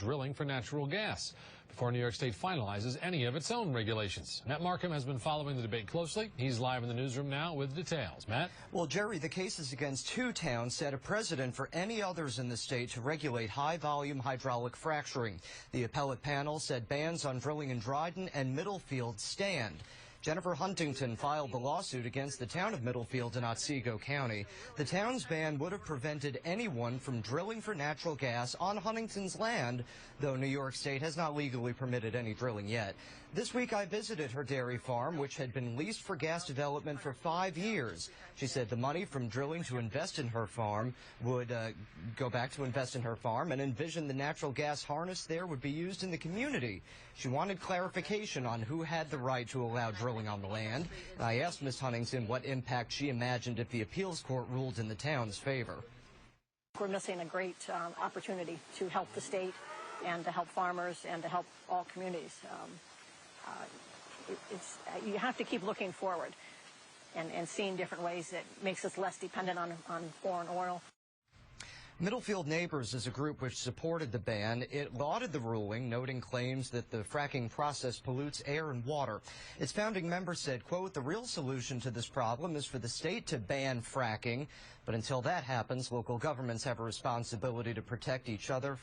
drilling for natural gas before New York State finalizes any of its own regulations. Matt Markham has been following the debate closely. He's live in the newsroom now with details. Matt? Well, Jerry, the cases against two towns set a precedent for any others in the state to regulate high-volume hydraulic fracturing. The appellate panel said bans on drilling in Dryden and Middlefield stand. Jennifer Huntington filed the lawsuit against the town of Middlefield in Otsego County. The town's ban would have prevented anyone from drilling for natural gas on Huntington's land, though New York State has not legally permitted any drilling yet. This week I visited her dairy farm, which had been leased for gas development for 5 years. She said the money from drilling to invest in her farm would go back to invest in her farm and envisioned the natural gas harness there would be used in the community. She wanted clarification on who had the right to allow drilling on the land. I asked Ms. Huntington what impact she imagined if the appeals court ruled in the town's favor. We're missing a great opportunity to help the state and to help farmers and to help all communities. You have to keep looking forward and seeing different ways that makes us less dependent on foreign oil. Middlefield Neighbors is a group which supported the ban. It lauded the ruling, noting claims that the fracking process pollutes air and water. Its founding member said, quote, "The real solution to this problem is for the state to ban fracking. But until that happens, local governments have a responsibility to protect each other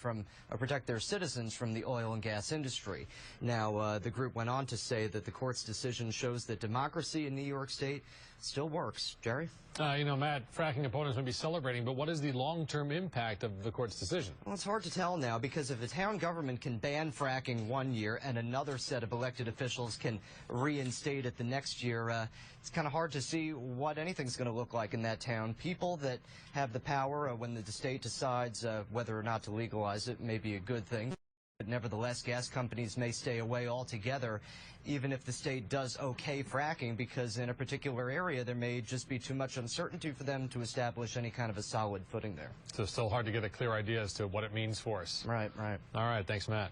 protect their citizens from the oil and gas industry." Now, the group went on to say that the court's decision shows that democracy in New York State still works. Jerry? You know, Matt, fracking opponents may be celebrating, but what is the long-term impact of the court's decision? Well, it's hard to tell now, because if the town government can ban fracking one year and another set of elected officials can reinstate it the next year, it's kind of hard to see what anything's going to look like in that town. People that have the power when the state decides whether or not to legalize it may be a good thing. But nevertheless, gas companies may stay away altogether, even if the state does okay fracking, because in a particular area there may just be too much uncertainty for them to establish any kind of a solid footing there. So it's still hard to get a clear idea as to what it means for us. Right, right. All right, thanks, Matt.